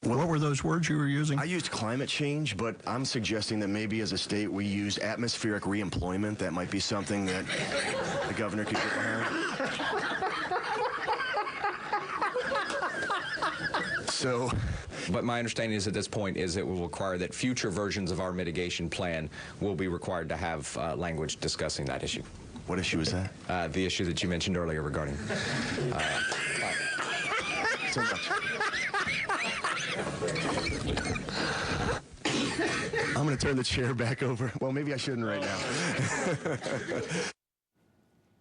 What were those words you were using? I used climate change, but I'm suggesting that maybe as a state we use atmospheric reemployment. That might be something that the governor could get behind. So, but my understanding is at this point is it will require that future versions of our mitigation plan will be required to have language discussing that issue. What issue is that? The issue that you mentioned earlier regarding. So much. I'm going to turn the chair back over. Well, maybe I shouldn't right now.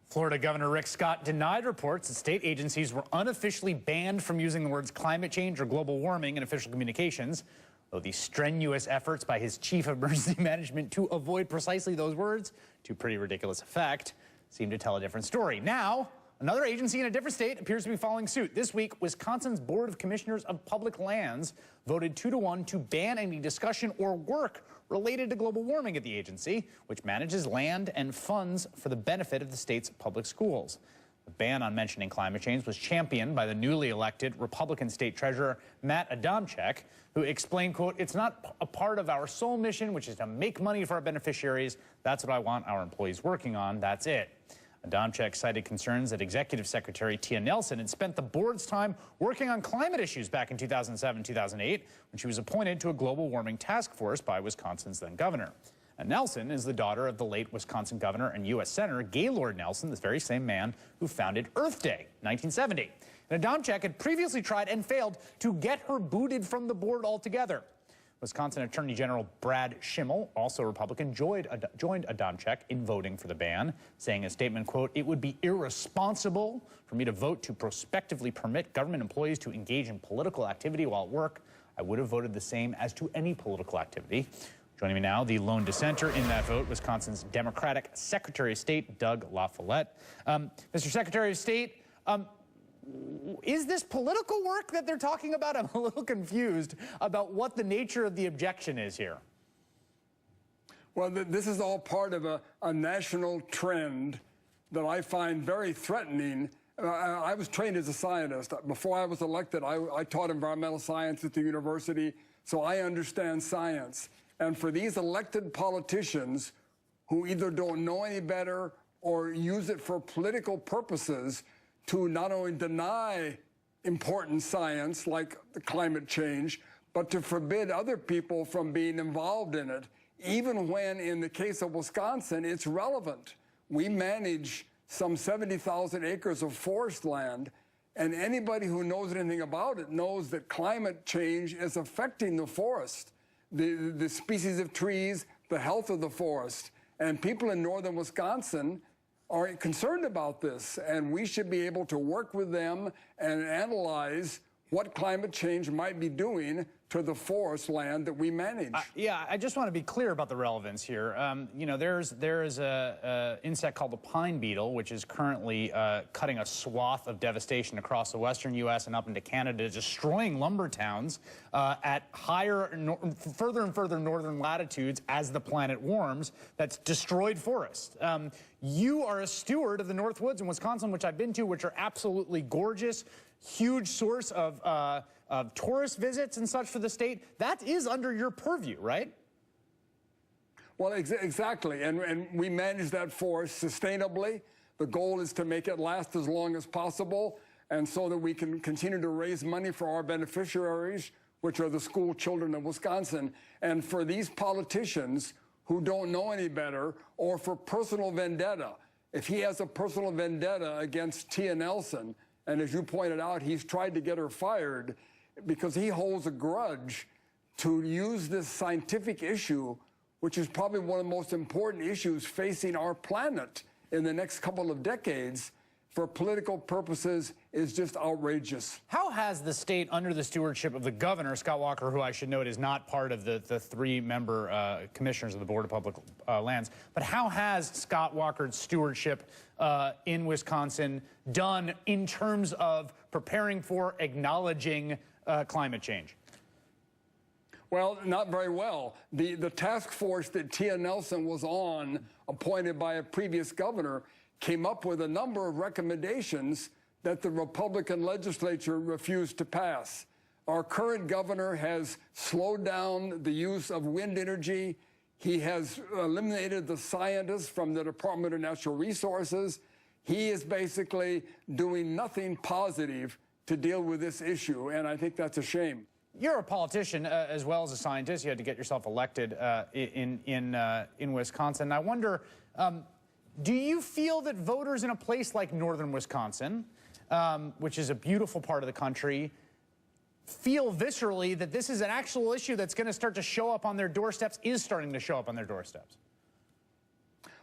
Florida Governor Rick Scott denied reports that state agencies were unofficially banned from using the words climate change or global warming in official communications, though the strenuous efforts by his chief of emergency management to avoid precisely those words, to pretty ridiculous effect, seem to tell a different story. Now, another agency in a different state appears to be following suit. This week, Wisconsin's Board of Commissioners of Public Lands voted 2-1 to ban any discussion or work related to global warming at the agency, which manages land and funds for the benefit of the state's public schools. The ban on mentioning climate change was championed by the newly elected Republican State Treasurer Matt Adamczyk, who explained, quote, "It's not a part of our sole mission, which is to make money for our beneficiaries. That's what I want our employees working on. That's it." Adamczyk cited concerns that Executive Secretary Tia Nelson had spent the board's time working on climate issues back in 2007-2008 when she was appointed to a global warming task force by Wisconsin's then governor. And Nelson is the daughter of the late Wisconsin governor and U.S. Senator Gaylord Nelson, this very same man who founded Earth Day in 1970. And Adamczyk had previously tried and failed to get her booted from the board altogether. Wisconsin Attorney General Brad Schimmel, also Republican, joined Adamczyk in voting for the ban, saying in a statement, quote, "It would be irresponsible for me to vote to prospectively permit government employees to engage in political activity while at work. I would have voted the same as to any political activity." Joining me now, the lone dissenter in that vote, Wisconsin's Democratic Secretary of State, Doug LaFollette. Mr. Secretary of State, is this political work that they're talking about? I'm a little confused about what the nature of the objection is here. Well, this is all part of a national trend that I find very threatening. I was trained as a scientist. Before I was elected, I taught environmental science at the university, so I understand science. And for these elected politicians who either don't know any better or use it for political purposes to not only deny important science like climate change, but to forbid other people from being involved in it, even when, in the case of Wisconsin, it's relevant. We manage some 70,000 acres of forest land, and anybody who knows anything about it knows that climate change is affecting the forest, the species of trees, the health of the forest. And people in northern Wisconsin are concerned about this, and we should be able to work with them and analyze what climate change might be doing to the forest land that we manage. Yeah, I just want to be clear about the relevance here. You know, there is a insect called the pine beetle, which is currently cutting a swath of devastation across the western U.S. and up into Canada, destroying lumber towns at further and further northern latitudes as the planet warms. That's destroyed forests. You are a steward of the North Woods in Wisconsin, which I've been to, which are absolutely gorgeous, huge source of tourist visits and such for the state. That is under your purview, right? Well, exactly, and we manage that forest sustainably. The goal is to make it last as long as possible, and so that we can continue to raise money for our beneficiaries, which are the school children of Wisconsin. And for these politicians who don't know any better, or for personal vendetta, if he has a personal vendetta against Tia Nelson, and as you pointed out, he's tried to get her fired because he holds a grudge to use this scientific issue, which is probably one of the most important issues facing our planet in the next couple of decades, for political purposes, is just outrageous. How has the state, under the stewardship of the governor, Scott Walker, who I should note is not part of the three-member commissioners of the Board of Public Lands, but how has Scott Walker's stewardship in Wisconsin done in terms of preparing for, acknowledging climate change? Well, not very well. The task force that Tia Nelson was on, appointed by a previous governor, came up with a number of recommendations that the Republican legislature refused to pass. Our current governor has slowed down the use of wind energy. He has eliminated the scientists from the Department of Natural Resources. He is basically doing nothing positive to deal with this issue, and I think that's a shame. You're a politician as well as a scientist. You had to get yourself elected in Wisconsin. I wonder, do you feel that voters in a place like northern Wisconsin, which is a beautiful part of the country, feel viscerally that this is an actual issue that's going to start to show up on their doorsteps, is starting to show up on their doorsteps?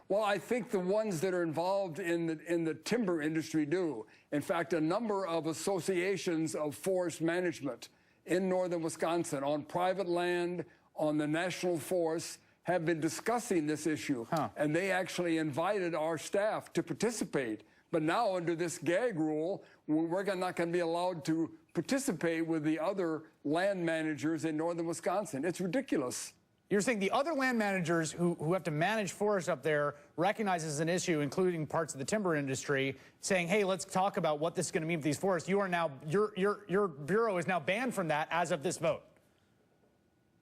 Well, I think the ones that are involved in the timber industry do. In fact, a number of associations of forest management in northern Wisconsin on private land, on the national forests, have been discussing this issue. And they actually invited our staff to participate. But now under this gag rule, we're not going to be allowed to participate with the other land managers in northern Wisconsin. It's ridiculous. You're saying the other land managers who have to manage forests up there recognize this as an issue, including parts of the timber industry, saying, hey, let's talk about what this is going to mean for these forests. You are now, your bureau is now banned from that as of this vote.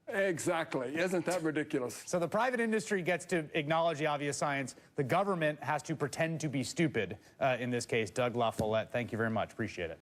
Exactly. Isn't that ridiculous? So the private industry gets to acknowledge the obvious science. The government has to pretend to be stupid in this case. Doug La Follette, thank you very much. Appreciate it.